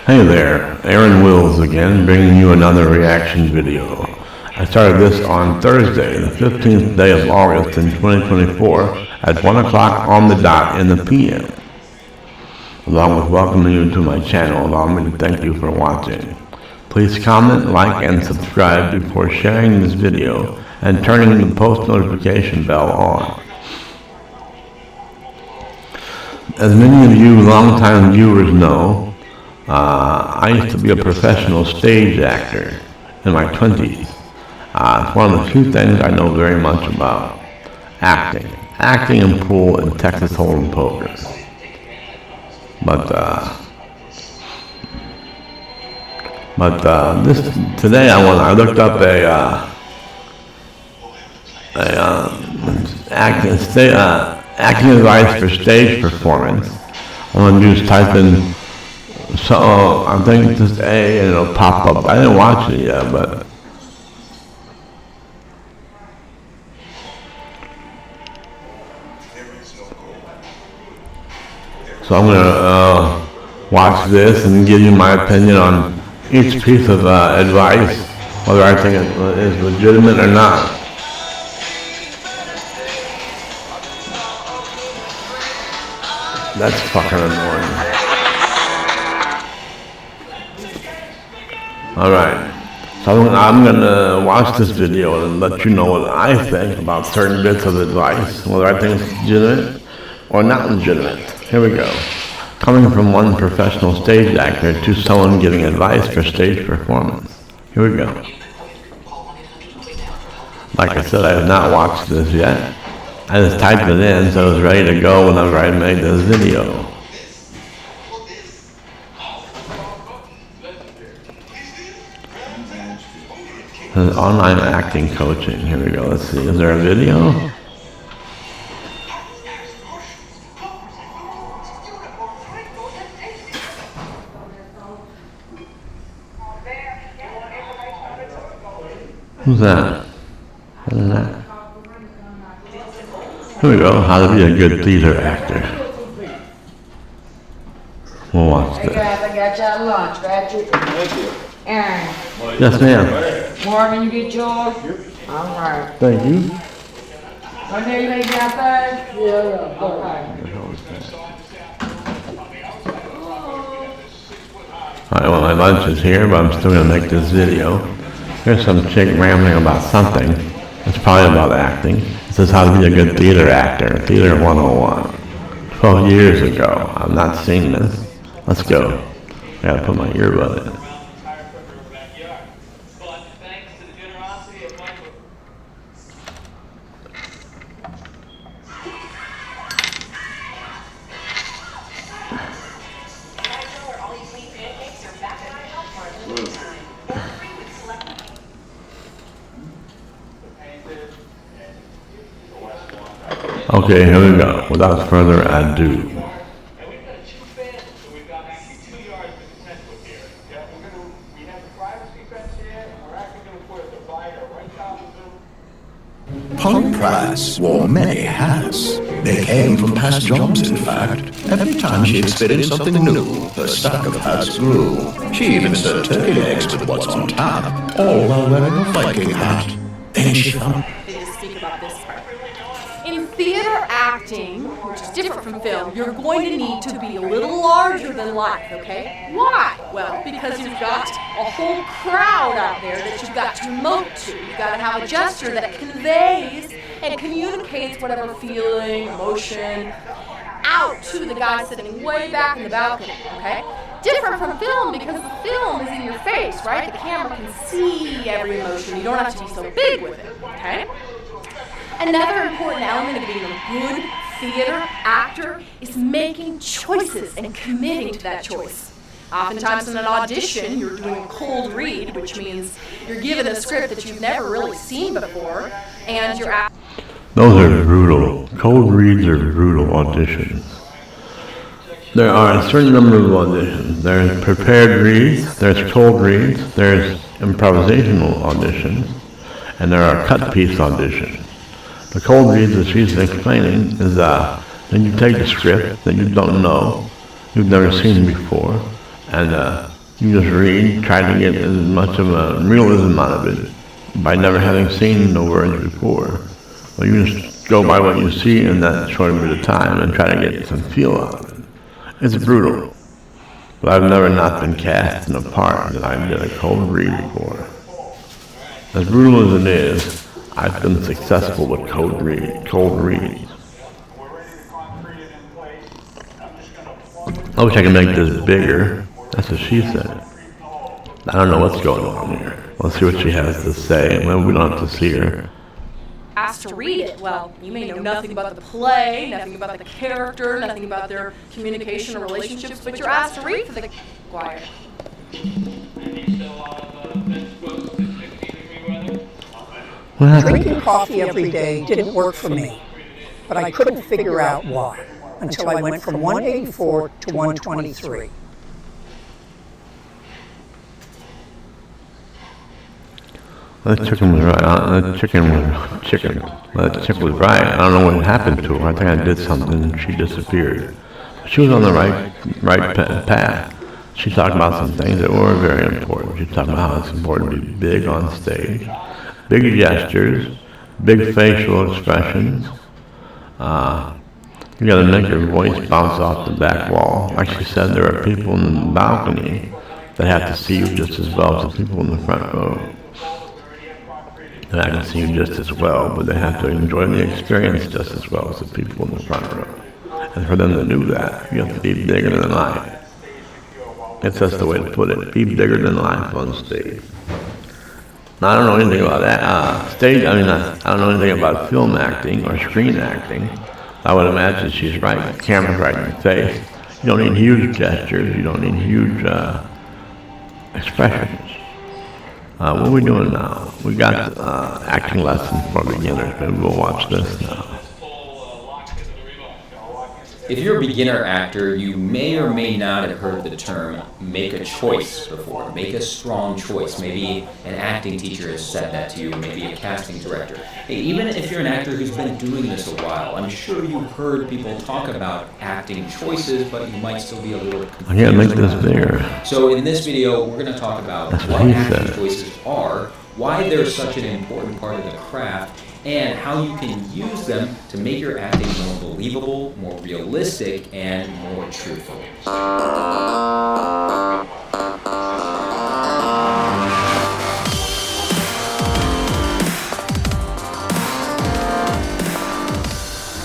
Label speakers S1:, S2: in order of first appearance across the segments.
S1: Hey there, Aaron Wills again, bringing you another reaction video. I started this on Thursday, the 15th day of August in 2024 at 1 o'clock on the dot in the PM. Along with welcoming you to my channel, allow me to thank you for watching. Please comment, like, and subscribe before sharing this video and turning the post notification bell on. As many of you longtime viewers know, I used to be a professional stage actor in my 20s. It's one of the few things I know very much about. Acting in pool and Texas Hold'em poker. But today I looked up acting advice for stage performance. All I do is type in, so I think just A and it'll pop up. I didn't watch it yet, but so I'm gonna watch this and give you my opinion on each piece of advice, whether I think it is legitimate or not. That's fucking annoying. Alright, so I'm gonna watch this video and let you know what I think about certain bits of advice, whether I think it's legitimate or not legitimate. Here we go. Coming from one professional stage actor to someone giving advice for stage performance. Here we go. Like I said, I have not watched this yet. I just typed it in so it was ready to go whenever I made this video. This is online acting coaching. Here we go. Let's see. Is there a video? Who's that? Who's that? Here we go. How to be a good theater actor. We'll watch this.
S2: Hey guys, I got y'all lunch. Got you. Thank you. Aaron.
S1: Yes, ma'am.
S2: Marvin, you get yours? Yep. All right.
S1: Thank you.
S2: When they lay downstairs? Yeah. All right.
S1: Alright, well, my lunch is here, but I'm still going to make this video. Here's some chick rambling about something. It's probably about acting. This is how to be a good theater actor. Theater 101. 12 years ago. I've not seen this. Let's go. I gotta put my earbud in. Okay, here we go. Without further ado.
S3: Polly Price wore many hats. They came from past jobs, in fact. Every time she experienced something new, her stack of hats grew. She even served turkey legs with what's on top, all while wearing a Viking hat. Then she found...
S4: Speak about this part. In theater acting, which is different from film, you're going to need to be a little larger than life, okay? Why? Well, because you've got a whole crowd out there that you've got to emote to. You've got to have a gesture that conveys and communicates whatever feeling, emotion, out to the guy sitting way back in the balcony, okay? Different from film because the film is in your face, right? The camera can see every emotion. You don't have to be so big with it, okay? Another important element of being a good theater actor is making choices and committing to that choice. Oftentimes in an audition, you're doing a cold read, which means you're given a script that you've never really seen before, and you're acting.
S1: Those are brutal. Cold reads are brutal auditions. There are a certain number of auditions. There's prepared reads, there's cold reads, there's improvisational auditions, and there are cut piece auditions. The cold reads that she's explaining is then you take the script that you don't know, you've never seen before, and You just read, try to get as much of a realism out of it by never having seen the words before. Well, you just go by what you see in that short bit of time and try to get some feel out of it. It's brutal, but I've never not been cast in a part that I did a cold read before. As brutal as it is, I've been successful with cold reads. I wish I could make this bigger. That's what she said. I don't know what's going on here. Let's see what she has to say. Well, we don't have to see her.
S4: Asked to read it. Well, you may know nothing about the play, nothing about the character, nothing about their communication or relationships, but you're asked to read for the choir.
S5: Drinking coffee every day didn't work for me, but I couldn't figure out why until I went from 184 to 123.
S1: That chicken was right. That chicken was right. I don't know what happened to her. I think I did something and she disappeared. She was on the right path. She talked about some things that were very important. She talked about how it's important to be big on stage, big gestures, big facial expressions. You got to make your voice bounce off the back wall. Like she said, there are people in the balcony that have to see you just as well as the people in the front row. And I can see you just as well, but they have to enjoy the experience just as well as the people in the front row. And for them to do that, you have to be bigger than life. It's just the way to put it. Be bigger than life on stage. Now, I don't know anything about that. I don't know anything about film acting or screen acting. I would imagine she's right. The camera's right in your face. You don't need huge gestures. You don't need huge expressions. What are we doing now? We got acting lessons for beginners. Maybe we'll watch this now.
S6: If you're a beginner actor, you may or may not have heard the term make a choice before. Make a strong choice. Maybe an acting teacher has said that to you, maybe a casting director. Hey, even if you're an actor who's been doing this a while, I'm sure you've heard people talk about acting choices, but you might still be a little confused.
S1: I gotta make this bigger.
S6: So in this video, we're going to talk about what acting choices are, why they're such an important part of the craft, and how you can use them to make your acting more believable, more realistic, and more truthful.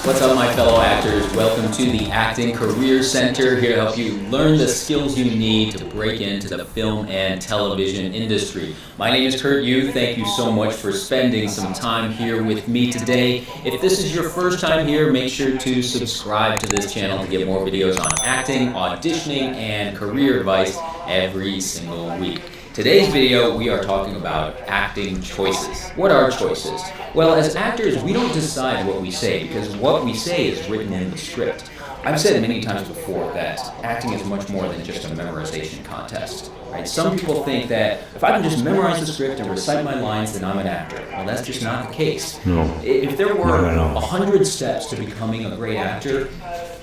S6: What's up, my fellow actors? Welcome to the Acting Career Center, here to help you learn the skills you need to break into the film and television industry. My name is Kurt Yu. Thank you so much for spending some time here with me today. If this is your first time here, make sure to subscribe to this channel to get more videos on acting, auditioning, and career advice every single week. Today's video, we are talking about acting choices. What are choices? Well, as actors, we don't decide what we say because what we say is written in the script. I've said many times before that acting is much more than just a memorization contest. Right? Some people think that if I can just memorize the script and recite my lines, then I'm an actor. Well, that's just not the case.
S1: No.
S6: If there were 100 steps to becoming a great actor,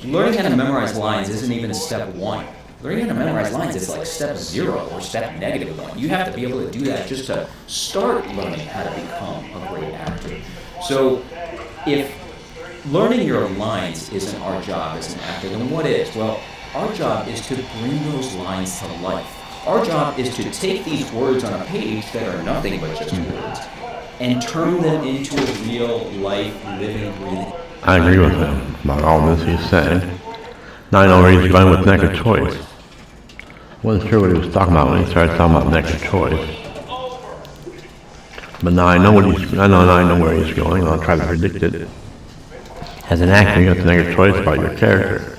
S6: learning how to memorize lines isn't even step one. Learning how to memorize lines is like step 0 or step -1. You have to be able to do that just to start learning how to become a great actor. So if learning your lines isn't our job as an actor, then what is? Well, our job is to bring those lines to life. Our job is to take these words on a page that are nothing but just words and turn them into a real life, living, breathing.
S1: I agree with him about all this he's saying. Now I know where he's going with naked choice. I wasn't sure what he was talking about when he started talking about naked choice. But now I know where he's going, and I'll try to predict it. As an actor, you have to make a choice about your character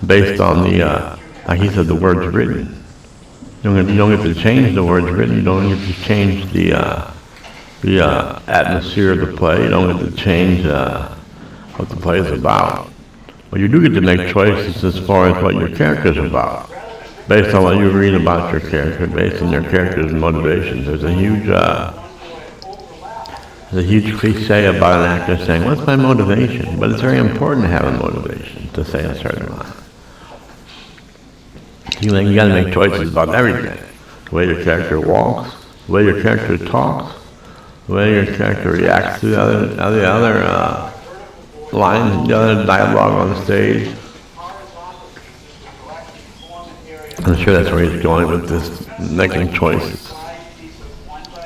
S1: based on the, like he said, the words written. You don't get to change the words written. You don't get to change the atmosphere of the play. You don't get to change what the play is about. But you do get to make choices as far as what your character is about, based on what you read about your character, based on your character's motivations. There's a huge cliche about an actor saying, "What's my motivation?" But it's very important to have a motivation to say a certain line. You gotta make choices about everything. The way your character walks, the way your character talks, the way your character reacts to the other lines, the other dialogue on the stage. I'm sure that's where he's going with this, making choices.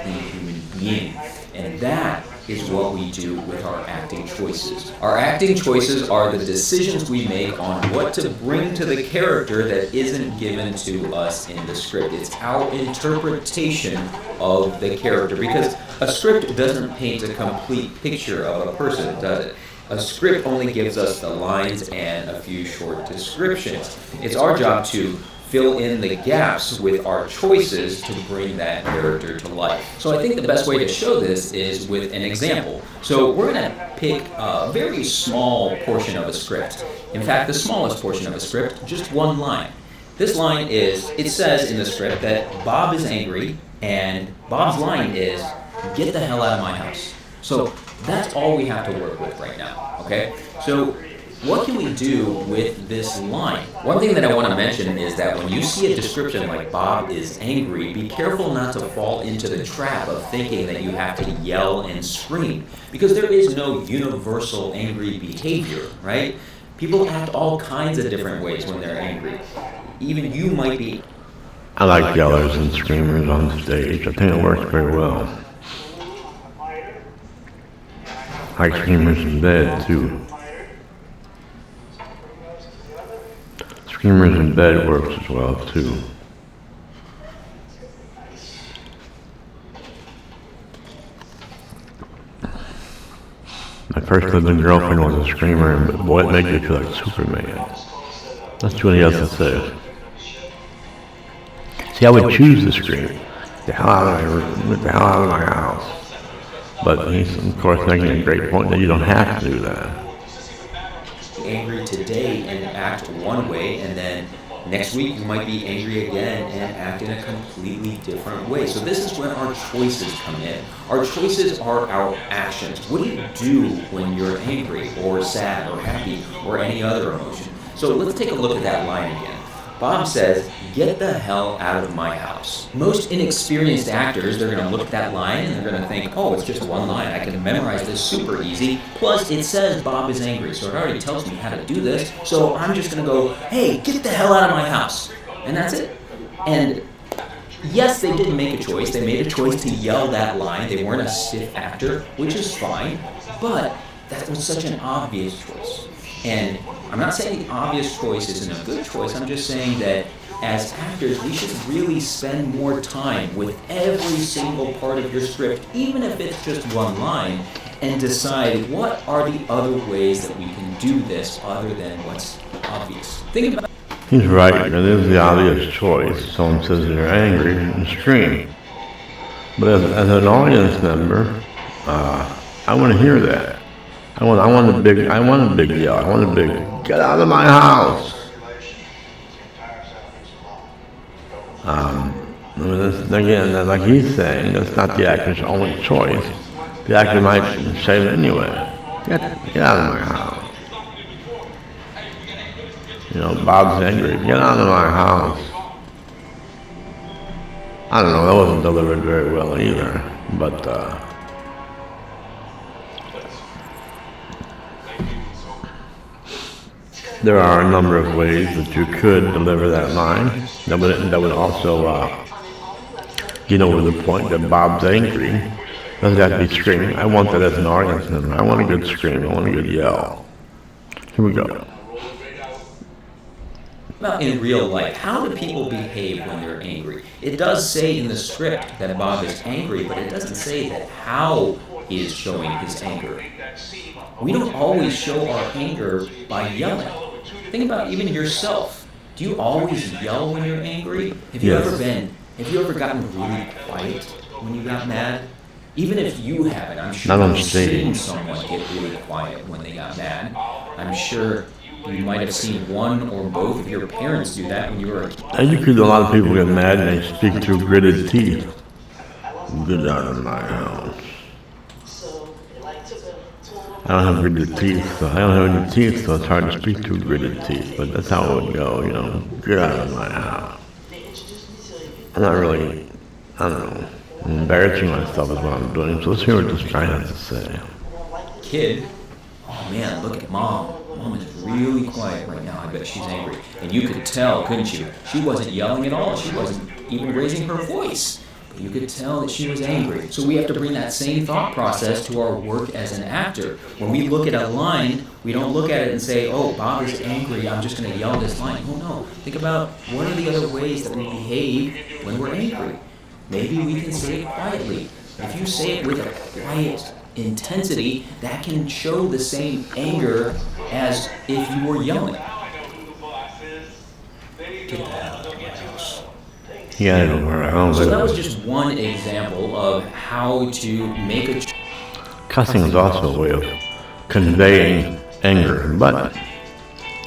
S6: Human being. And that is what we do with our acting choices. Our acting choices are the decisions we make on what to bring to the character that isn't given to us in the script. It's our interpretation of the character, because a script doesn't paint a complete picture of a person, does it? A script only gives us the lines and a few short descriptions. It's our job to fill in the gaps with our choices to bring that character to life. So I think the best way to show this is with an example. So we're going to pick a very small portion of a script. In fact, the smallest portion of a script, just one line. This line is, it says in the script that Bob is angry, and Bob's line is, "Get the hell out of my house." So that's all we have to work with right now, okay? So what can we do with this line? One thing that I want to mention is that when you see a description like Bob is angry, be careful not to fall into the trap of thinking that you have to yell and scream, because there is no universal angry behavior, right? People act all kinds of different ways when they're angry. Even you might be.
S1: I like yellers and screamers on stage. I think it works very well. I like screamers in bed too. Screamers in bed works as well too. My first living girlfriend was a screamer, and boy, it made me feel like Superman. That's what he has to say. See, I would choose to scream. Get the hell out of my house. But he's, of course, making a great point that you don't have to do that.
S6: Angry today and act one way, and then next week you might be angry again and act in a completely different way. So this is when our choices come in. Our choices are our actions. What do you do when you're angry or sad or happy or any other emotion? So let's take a look at that line again. Bob says, "Get the hell out of my house." Most inexperienced actors, they're going to look at that line and they're going to think, oh, it's just one line. I can memorize this super easy. Plus, it says Bob is angry, so it already tells me how to do this. So I'm just going to go, "Hey, get the hell out of my house." And that's it. And yes, they did make a choice. They made a choice to yell that line. They weren't a stiff actor, which is fine. But that was such an obvious choice. And I'm not saying the obvious choice isn't a good choice. I'm just saying that as actors, we should really spend more time with every single part of your script, even if it's just one line, and decide what are the other ways that we can do this other than what's obvious. Think about.
S1: He's right. It is the obvious choice. Someone says they're angry and scream. But as an audience member, I want to hear that. I want a big yell. I want a big, "Get out of my house." Again, like he's saying, that's not the actor's only choice. The actor might say it anyway. Get out of my house. You know, Bob's angry. "Get out of my house." I don't know, that wasn't delivered very well either, but there are a number of ways that you could deliver that line that would also get over the point that Bob's angry. Doesn't have to be screaming. I want that as an audience member. I want a good scream. I want a good yell. Here we go.
S6: About in real life, how do people behave when they're angry? It does say in the script that Bob is angry, but it doesn't say that how he is showing his anger. We don't always show our anger by yelling. Think about even yourself. Do you always yell when you're angry? Have you ever gotten really quiet when you got mad? Even if you haven't, I'm sure you've seen someone get really quiet when they got mad. I'm sure you might have seen one or both of your parents do that when you were a kid.
S1: And you could, a lot of people get mad and they speak through gritted teeth. "Get out of my house." I don't have gritted teeth, so I don't have any teeth, so it's hard to speak through gritted teeth. But that's how it would go, Get out of my house. I'm not really, I don't know. I'm embarrassing myself is what I'm doing. So let's hear what this guy has to say.
S6: Kid, oh man, look at Mom. Mom is really quiet right now. I bet she's angry. And you could tell, couldn't you? She wasn't yelling at all. She wasn't even raising her voice. But you could tell that she was angry. So we have to bring that same thought process to our work as an actor. When we look at a line, we don't look at it and say, oh, Bob is angry, I'm just going to yell this line. Oh no, think about what are the other ways that we behave when we're angry. Maybe we can say it quietly. If you say it with a quiet intensity, that can show the same anger as if you were yelling. Get the hell out of my house.
S1: Yeah,
S6: So that was just one example of how to make a
S1: cussing is also a way of conveying anger, but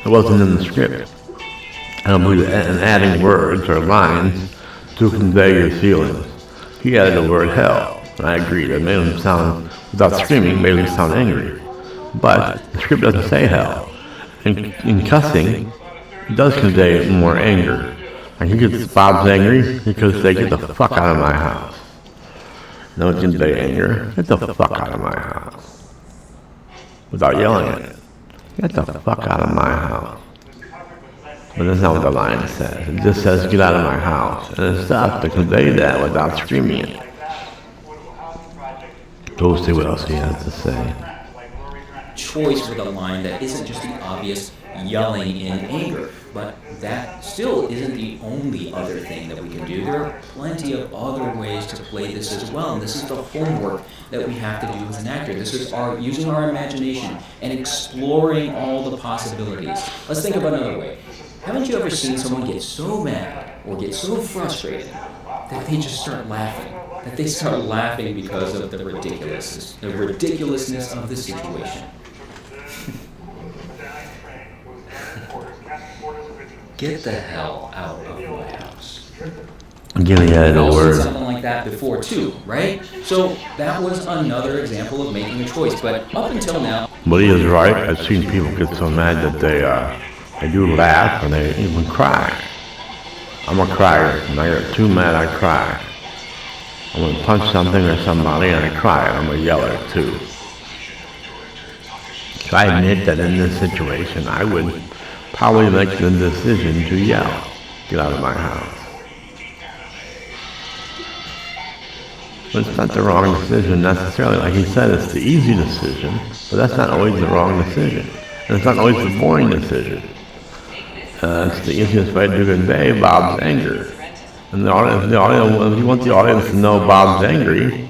S1: it wasn't in the script. I don't believe in adding words or lines to convey your feelings. He added the word hell, and I agree. That made him sound, without screaming, made him sound angry. But the script doesn't say hell. In cussing, it does convey more anger. Like he gets Bob's angry because they get the fuck out of my house. No, it convey anger. Get the fuck out of my house. Without yelling at it. Get the fuck out of my house. But that's not what the line says. It just says, get out of my house. And it's tough to convey that without screaming it. So we'll see what else he has to say.
S6: Choice with a line that isn't just the obvious yelling in anger, but that still isn't the only other thing that we can do. There are plenty of other ways to play this as well, and this is the homework that we have to do as an actor. This is our using our imagination and exploring all the possibilities. Let's think of another way. Haven't you ever seen someone get so mad or get so frustrated that they just start laughing? That they start laughing because of the ridiculousness of the situation. Get the hell out of my house.
S1: Again, he added a word.
S6: Something like that before too, right? So that was another example of making a choice. But up until now,
S1: But he is right. I've seen people get so mad that they do laugh and they even cry. I'm a crier. When I get too mad, I cry. I'm gonna punch something or somebody and I cry. I'm a yeller too. So I admit that in this situation, I would probably make the decision to yell, get out of my house. But it's not the wrong decision necessarily. Like he said, it's the easy decision, but that's not always the wrong decision. And it's not always the boring decision. It's the easiest way to convey Bob's anger. And the audience, if you want the audience to know Bob's angry,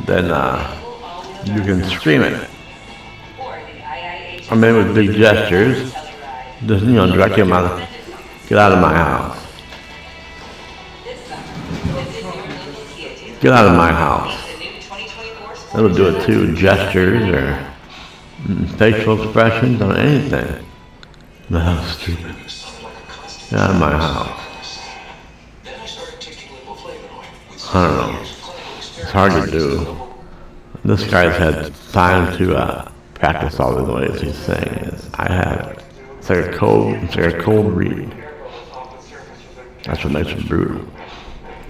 S1: then you can scream it. I mean, with big gestures, just, direct him out, get out of my house. Get out of my house. That'll do it too, gestures or facial expressions on anything. The house stupid. Get out of my house. I don't know. It's hard to do. This guy's had time to practice all the ways he's saying it. I haven't. It's like a cold read. That's what makes it brutal.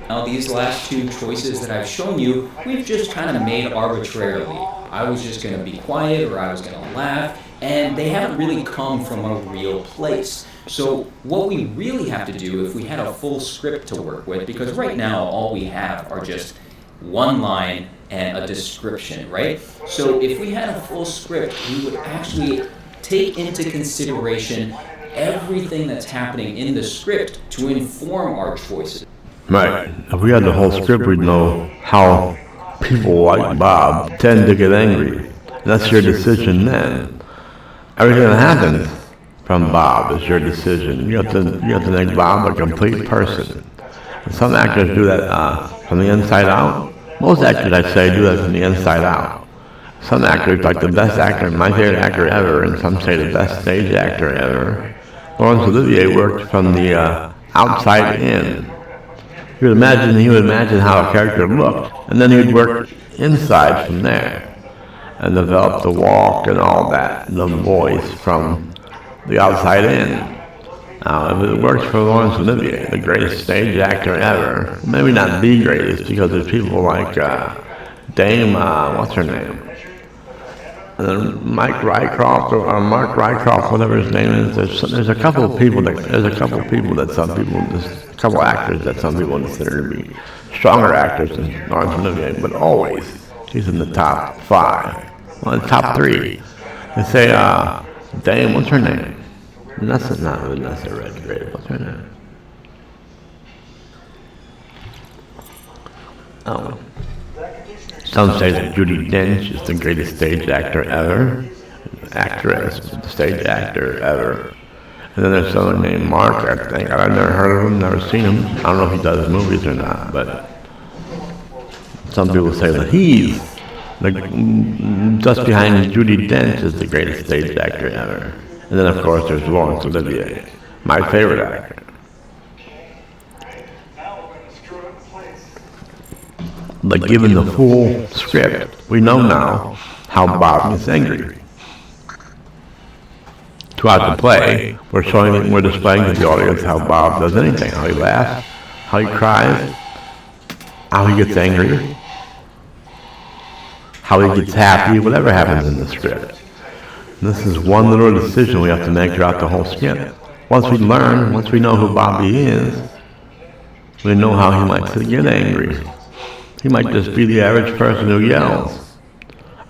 S6: now these last two choices that I've shown you, we've just kind of made arbitrarily. I was just going to be quiet or I was going to laugh, and they haven't really come from a real place. So what we really have to do if we had a full script to work with, because right now all we have are just one line and a description, right? So if we had a full script, we would actually take into consideration everything that's happening in the script to inform our choices.
S1: Right. If we had the whole script, we'd know how people like Bob tend to get angry. And that's your decision then. Everything that happens from Bob is your decision. You have to make Bob a complete person. And some actors do that from the inside out. Most actors, I'd say, do that from the inside out. Some actors, like the best actor, my favorite actor ever, and some say the best stage actor ever, Laurence Olivier worked from the outside in. He would imagine how a character looked, and then he would work inside from there. and develop the walk and all that, the voice from the outside in. Now, if it works for Laurence Olivier, the greatest stage actor ever, maybe not the greatest, because there's people like Dame, what's her name? And then Mike Rycroft or Mark Rycroft, whatever his name is. There's a couple of people that a couple actors that some people consider to be stronger actors than Laurence Olivier, but always he's in the top 5, well, the top 3. They say, Dame, what's her name? Not Vanessa Redgrave. What's her name? Oh. Some say that Judi Dench is the greatest stage actor ever. Stage actor ever. And then there's someone named Mark, I think. I've never heard of him, never seen him. I don't know if he does movies or not, but some people say that he's just behind Judi Dench is the greatest stage actor ever. And then, of course, there's Laurence Olivier, my favorite actor. But given the full script, we know now how Bob gets angry. Throughout the play, we're displaying to the audience how Bob does anything, how he laughs, how he cries, how he gets angry, how he gets happy, whatever happens in the script. And this is one little decision we have to make throughout the whole skit. Once we know who Bobby is, we know how he likes to get angry. He might just be the average person who yells.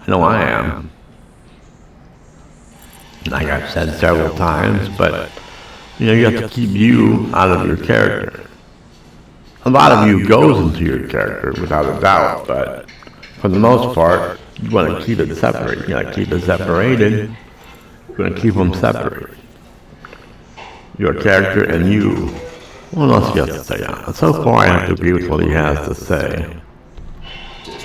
S1: I know I am. Like I've said several times, but you have to keep you out of your character. A lot of you goes into your character without a doubt, but for the most part, you want to keep it separate. You want to keep it separated. You want to keep them separate. Your character and you. What else do you have to say? So far, I have to agree with what he has to say.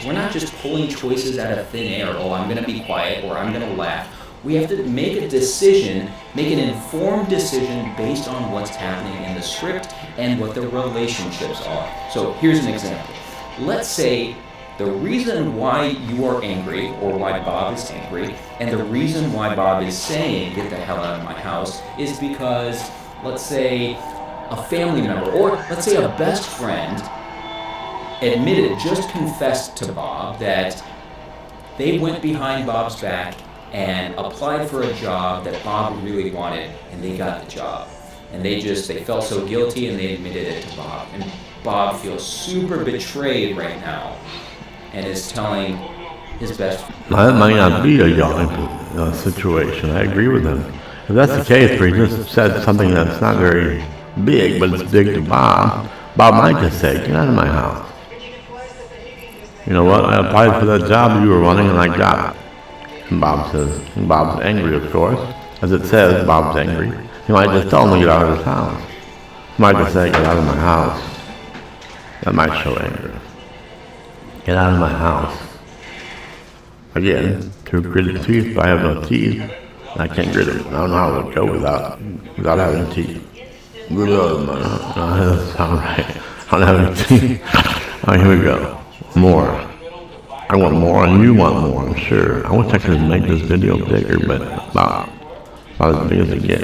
S6: We're not just pulling choices out of thin air. Oh, I'm going to be quiet or I'm going to laugh. We have to make a decision, make an informed decision based on what's happening in the script and what the relationships are. So here's an example. Let's say the reason why you are angry or why Bob is angry and the reason why Bob is saying get the hell out of my house is because, let's say, a family member or let's say a best friend just confessed to Bob that they went behind Bob's back and applied for a job that Bob really wanted, and they got the job. And they felt so guilty, and they admitted it to Bob. And Bob feels super betrayed right now, and is telling his best friend.
S1: That might not be a yelling situation. I agree with him. If that's the case, where he just said something that's not very big, but it's big to Bob, Bob might just say, get out of my house. You know what, I applied for that job you were running, and I got it. And Bob's angry, of course. As it says, Bob's angry. He might just tell him to get out of his house. He might just say, get out of my house. That might show anger. Get out of my house. Again, through gritted teeth, but I have no teeth. I can't grit it. I don't know how it would go without having teeth. Get out of my house. No, that doesn't sound right. I don't have any teeth. Alright, here we go. More. I want more, and you want more, I'm sure. I wish I could make this video bigger, but about as big as it gets.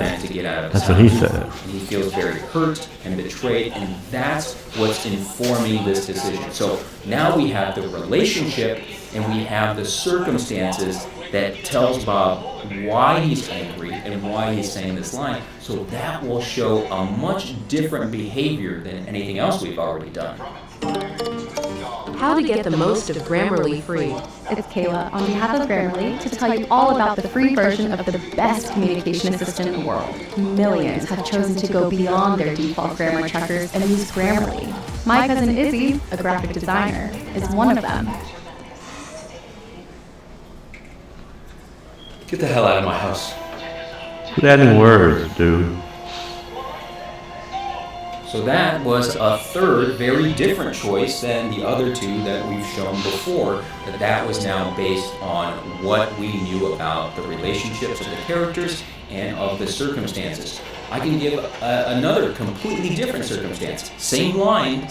S1: That's what he said.
S6: And he feels very hurt and betrayed, and that's what's informing this decision. So now we have the relationship, and we have the circumstances that tells Bob why he's angry and why he's saying this line. So that will show a much different behavior than anything else we've already done.
S7: How to get the most of Grammarly free.
S8: It's Kayla on behalf of Grammarly to tell you all about the free version of the best communication assistant in the world. Millions have chosen to go beyond their default grammar checkers and use Grammarly. My cousin Izzy, a graphic designer, is one of them.
S6: Get the hell out of my house.
S1: Quit adding words, dude.
S6: So that was a third very different choice than the other two that we've shown before. That was now based on what we knew about the relationships of the characters and of the circumstances. I can give another completely different circumstance. Same line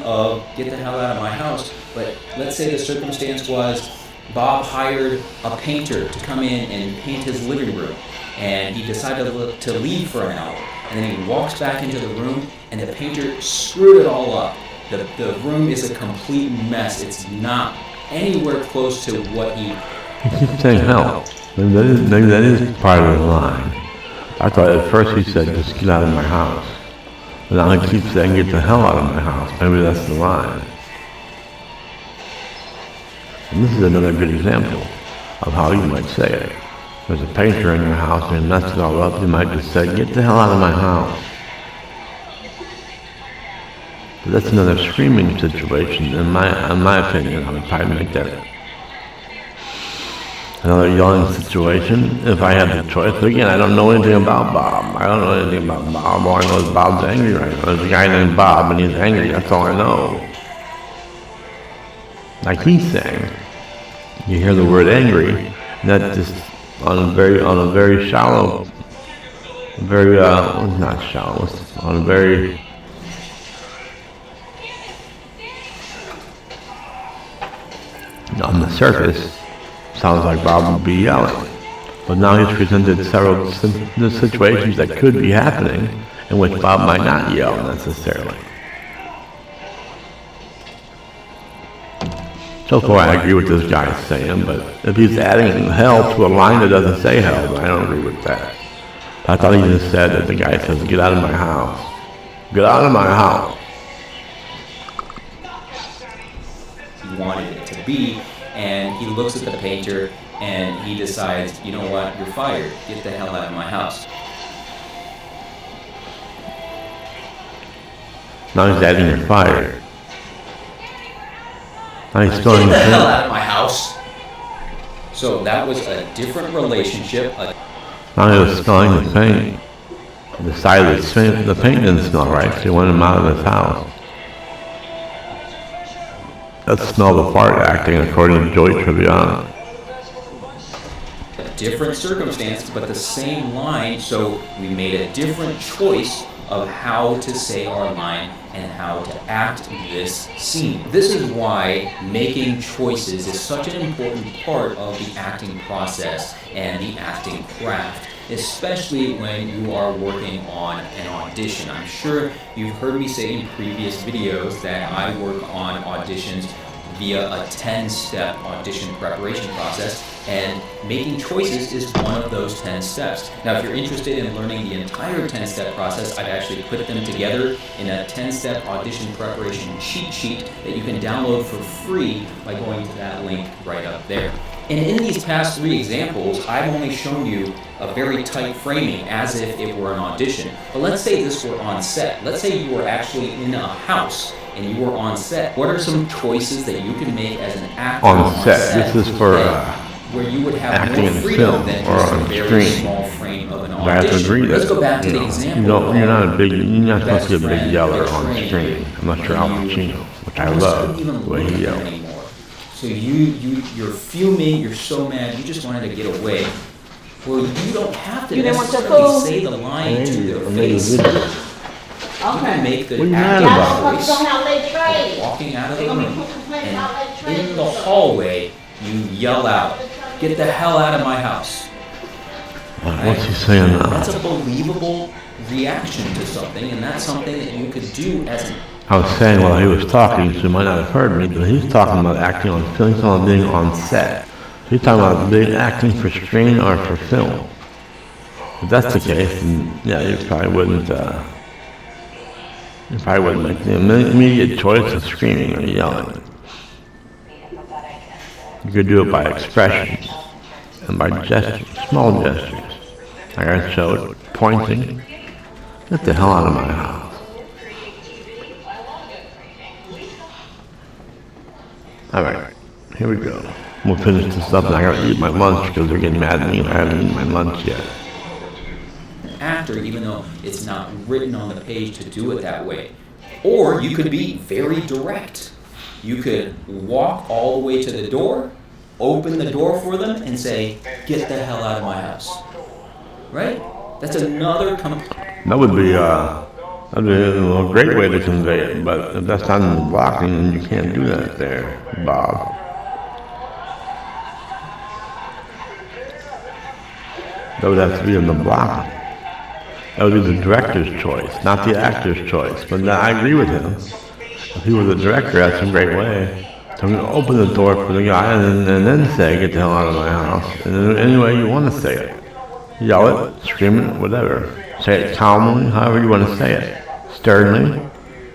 S6: of get the hell out of my house, but let's say the circumstance was Bob hired a painter to come in and paint his living room, and he decided to leave for an hour. And then he walks back into the room, and the painter screwed it all up. The room is a complete mess. It's not anywhere close to what he...
S1: He keeps saying hell. Maybe that is part of the line. I thought at first he said, just get out of my house. But now he keeps saying, get the hell out of my house. Maybe that's the line. And this is another good example of how you might say it. There's a painter in your house and he messed it all up. You might just say, get the hell out of my house. But that's another screaming situation. In my opinion, I would probably make that another yelling situation if I had the choice. But again, I don't know anything about Bob. I don't know anything about Bob. All I know is Bob's angry right now. There's a guy named Bob and he's angry. That's all I know. Like he's saying, you hear the word angry, and that's just on a very shallow, very not shallow, on a very on the surface, sounds like Bob would be yelling. But now he's presented several situations that could be happening in which Bob might not yell necessarily. So far I agree with this guy saying, but if he's adding hell to a line that doesn't say hell, then I don't agree with that. I thought he just said that the guy says, get out of my house. Get out of my house.
S6: He wanted it to be, and he looks at the painter and he decides, you know what, you're fired. Get the hell out of my house.
S1: Now he's adding you're fired. Now he's
S6: Get
S1: going
S6: the hell out of my house. So that was a different relationship.
S1: Now he was smelling the paint. He decided the paint didn't smell right, so he wanted him out of his house. That's smell the fart acting according to Joey Tribbiani.
S6: A different circumstance, but the same line, so we made a different choice of how to say our line and how to act this scene. This is why making choices is such an important part of the acting process and the acting craft, especially when you are working on an audition. I'm sure you've heard me say in previous videos that I work on auditions via a 10-step audition preparation process, and making choices is one of those 10 steps. Now, if you're interested in learning the entire 10-step process, I've actually put them together in a 10-step audition preparation cheat sheet that you can download for free by going to that link right up there. And in these past 3 examples, I've only shown you a very tight framing as if it were an audition. But let's say this were on set. Let's say you were actually in a house and you were on set. What are some choices that you can make as an actor
S1: On set. This is for
S6: where you would have
S1: acting
S6: more
S1: in
S6: freedom
S1: film
S6: than
S1: or
S6: just a
S1: on
S6: very
S1: screen.
S6: small frame of an
S1: I have to
S6: audition.
S1: agree
S6: Let's
S1: that
S6: go back to the example.
S1: you're not supposed to be a big yeller on screen. I'm not sure Al Pacino, which I love the way he yells.
S6: So you're fuming, you're so mad, you just wanted to get away. Well, you don't have to necessarily say the line to their face. You can make the
S1: What are you mad
S6: acting
S1: about?
S6: choice of walking out of the room, and in the hallway, you yell out, "Get the hell out of my house."
S1: What's he saying now?
S6: That's a believable reaction to something, and that's something that you could do as an...
S1: I was saying while he was talking, so you might not have heard me, but he's talking about acting on film, he's talking about being on set. He's talking about being acting for screen or for film. If that's the case, then yeah, you probably wouldn't make the immediate choice of screaming or yelling. You could do it by expressions and by gestures, small gestures. Like I showed, pointing. Get the hell out of my house. Alright, here we go. We'll finish this up and I gotta eat my lunch because they're getting mad at me and I haven't eaten my lunch yet.
S6: Actor, even though it's not written on the page to do it that way. Or you could be very direct. You could walk all the way to the door, open the door for them, and say, "Get the hell out of my house." Right? That's another...
S1: That would be a great way to convey it, but if that's not in the blocking, then you can't do that there, Bob. That would have to be in the block. That would be the director's choice, not the actor's choice. But I agree with him. If he were the director, that's a great way. So I'm going to open the door for the guy and then say, get the hell out of my house. And any way you want to say it. Yell it, scream it, whatever. Say it calmly, however you want to say it. Sternly.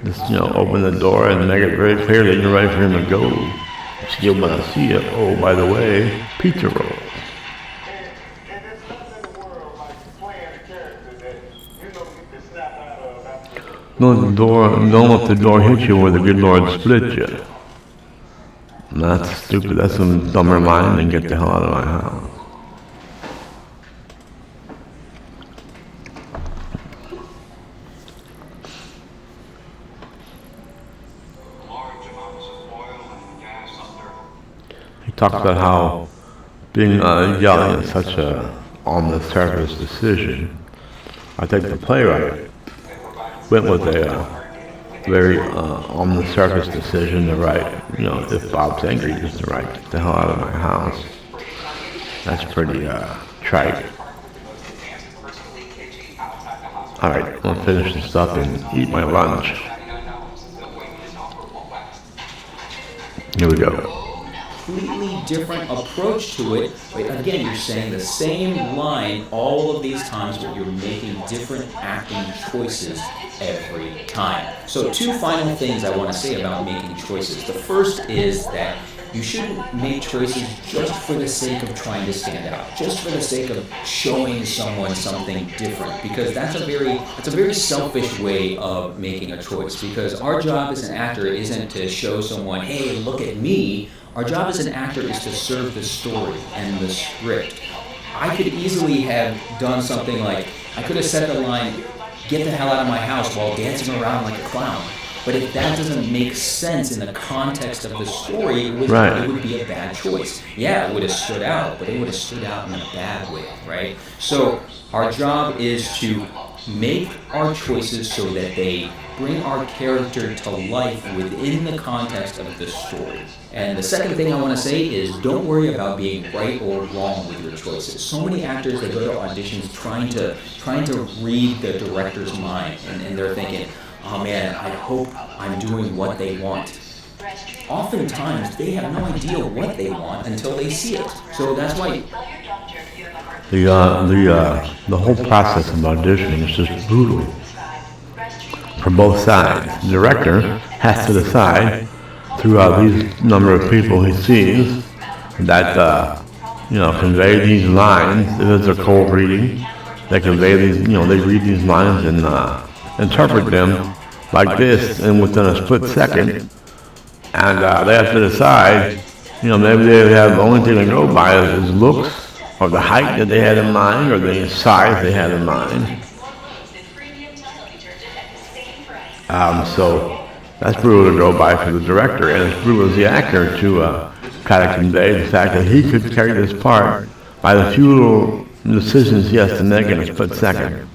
S1: Just, open the door and make it very clear that you're ready for him to go. Still want to see it. Oh, by the way, pizza roll. Don't let the door hit you where the good Lord split you. That's stupid. That's some dumber line than get the hell out of my house. He talks about how being yelling is such a on-the-surface decision. I think the playwright went with a very on-the-surface decision to write, if Bob's angry, just to write, get the hell out of my house. That's pretty trite. Alright, I'm gonna finish this up and eat my lunch. Here we go.
S6: Completely different approach to it. But again, you're saying the same line all of these times, but you're making different acting choices every time. So 2 final things I want to say about making choices. The first is that you shouldn't make choices just for the sake of trying to stand out, just for the sake of showing someone something different, because that's a very selfish way of making a choice, because our job as an actor isn't to show someone, hey, look at me. Our job as an actor is to serve the story and the script. I could easily have done something like, I could have said the line, get the hell out of my house, while dancing around like a clown. But if that doesn't make sense in the context of the story, it would be a bad choice. Yeah, it would have stood out, but it would have stood out in a bad way, right? So our job is to make our choices so that they bring our character to life within the context of the story. And the second thing I want to say is don't worry about being right or wrong with your choices. So many actors, they go to auditions trying to read the director's mind, and they're thinking, oh man, I hope I'm doing what they want. Oftentimes, they have no idea what they want until they see it. So that's why
S1: the whole process of auditioning is just brutal for both sides. The director has to decide throughout these number of people he sees that convey these lines. If it's a cold reading, they convey these. They read these lines and interpret them like this, and within a split second, and they have to decide. Maybe they have the only thing to go by is looks, or the height that they had in mind, or the size they had in mind. So that's brutal to go by for the director, and it's brutal as the actor to kind of convey the fact that he could carry this part by the few little decisions he has to make in a split second.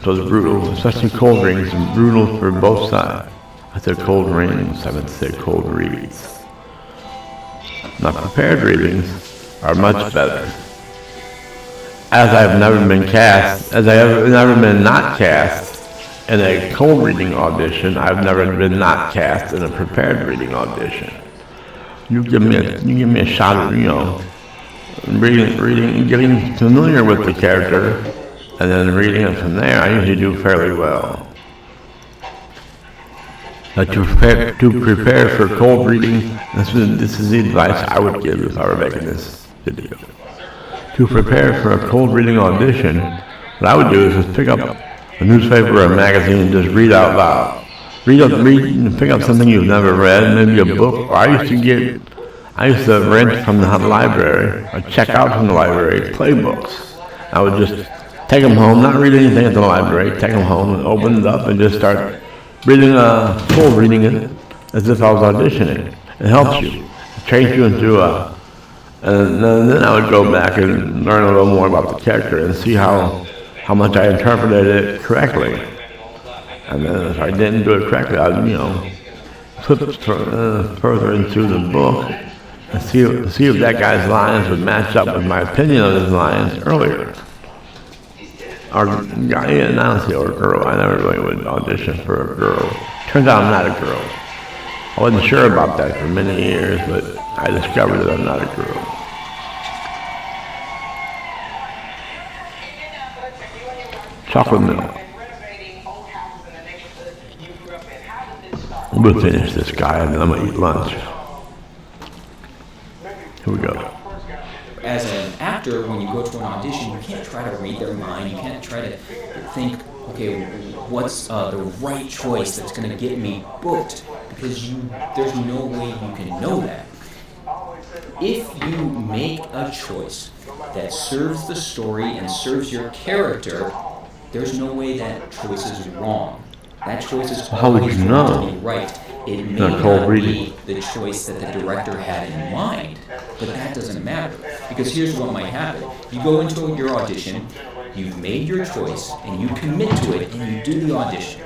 S1: So it's brutal, especially cold readings, and brutal for both sides. I said cold readings, I meant to say cold reads. Now prepared readings are much better. As I have never been not cast in a cold reading audition, I've never been not cast in a prepared reading audition. You give me a shot at, reading, getting familiar with the character, and then reading it from there. I usually do fairly well. Now to prepare for cold reading, this is the advice I would give if I were making this video. To prepare for a cold reading audition, what I would do is just pick up a newspaper or a magazine and just read out loud. Read and pick up something you've never read, maybe a book. Or I used to rent from the library, or check out from the library, playbooks. I would just take them home, not read anything at the library, take them home and open it up and just start reading, full reading it as if I was auditioning. It helps you. It trains you into and then I would go back and learn a little more about the character and see how much I interpreted it correctly. And then if I didn't do it correctly, I'd, flip further into the book and see if that guy's lines would match up with my opinion of his lines earlier. Or guy, and I don't say or girl. I never really would audition for a girl. Turns out I'm not a girl. I wasn't sure about that for many years, but I discovered that I'm not a girl. Chocolate milk. We'll finish this guy and then I'm gonna eat lunch. Here we go.
S6: As an actor, when you go to an audition, you can't try to read their mind. You can't try to think, okay, what's the right choice that's going to get me booked? Because there's no way you can know that. If you make a choice that serves the story and serves your character, there's no way that choice is wrong. That choice is always going to be right. It may not be the choice that the director had in mind, but that doesn't matter. Because here's what might happen. You go into your audition, you've made your choice, and you commit to it, and you do the audition.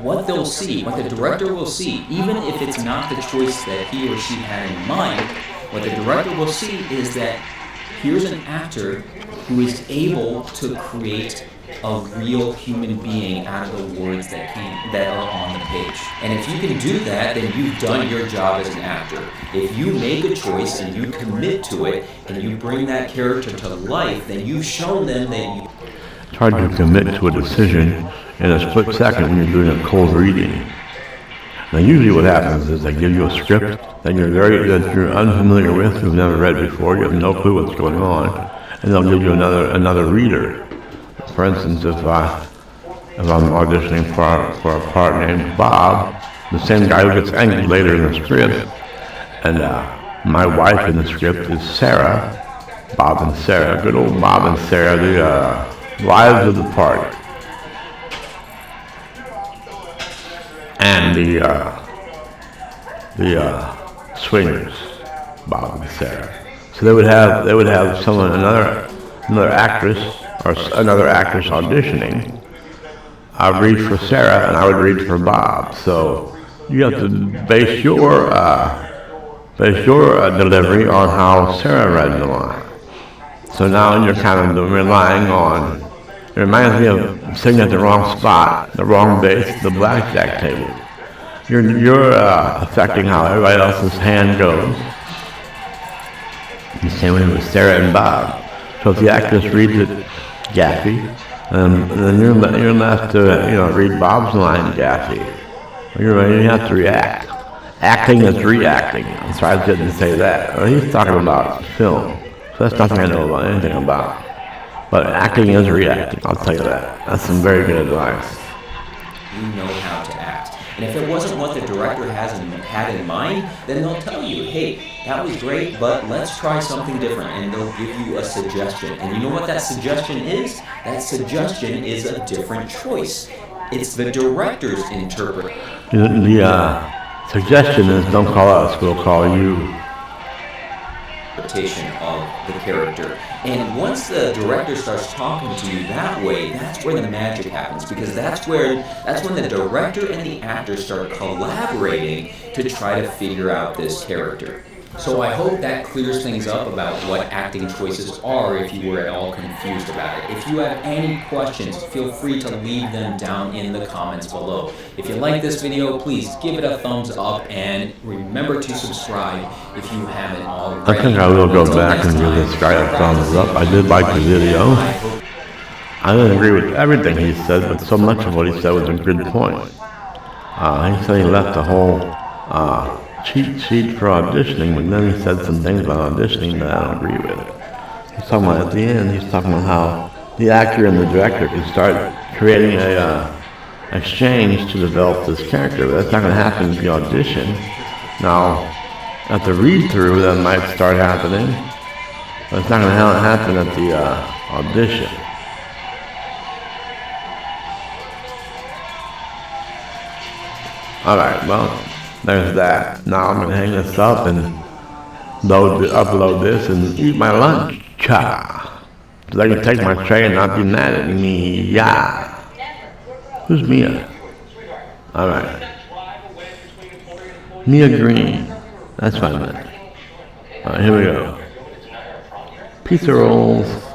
S6: What they'll see, what the director will see, even if it's not the choice that he or she had in mind, what the director will see is that here's an actor who is able to create a real human being out of the words that are on the page. And if you can do that, then you've done your job as an actor. If you make a choice and you commit to it and you bring that character to life, then you've shown them that you...
S1: It's hard to commit to a decision in a split second when you're doing a cold reading. Now usually what happens is they give you a script that you're unfamiliar with, you've never read before, you have no clue what's going on, and they'll give you another reader. For instance, if I'm auditioning for a part named Bob, the same guy who gets angry later in the script, and my wife in the script is Sarah, Bob and Sarah, good old Bob and Sarah, the wives of the party, and the swingers, Bob and Sarah. So they would have another actress. Or another actress auditioning. I'd read for Sarah and I would read for Bob. So you have to base your delivery on how Sarah read the line. So now you're kind of relying on. It reminds me of sitting at the wrong spot, the wrong base, the blackjack table. You're affecting how everybody else's hand goes. The same way with Sarah and Bob. So if the actress reads it gaffy, then you're left to read Bob's line gaffy. You have to react. Acting is reacting. That's why I didn't say that. Well, he's talking about film, so that's nothing I know about anything about. But acting is reacting. I'll tell you that. That's some very good advice.
S6: You know how to act. And if it wasn't what the director had in mind, then they'll tell you, hey, that was great, but let's try something different. And they'll give you a suggestion. And you know what that suggestion is? That suggestion is a different choice. It's the director's interpretation.
S1: The suggestion is don't call us, we'll call you.
S6: Of the character. And once the director starts talking to you that way, that's where the magic happens, because that's when the director and the actor start collaborating to try to figure out this character. So I hope that clears things up about what acting choices are if you were at all confused about it. If you have any questions, feel free to leave them down in the comments below. If you like this video, please give it a thumbs up and remember to subscribe if you haven't already.
S1: I think I will go back and give this guy a thumbs up. I did like the video. I didn't agree with everything he said, but so much of what he said was a good point. He said he left a whole cheat sheet for auditioning, but then he said some things about auditioning that I don't agree with. He's talking about at the end, he's talking about how the actor and the director can start creating a exchange to develop this character, but that's not going to happen at the audition. Now, at the read-through, that might start happening, but it's not going to happen at the audition. Alright, well, there's that. Now I'm going to hang this up and upload this and eat my lunch. Cha. So I can take my tray and not be mad at me. Yeah. Who's Mia? Alright. Mia Green. That's what I meant. Here we go. Pizza rolls.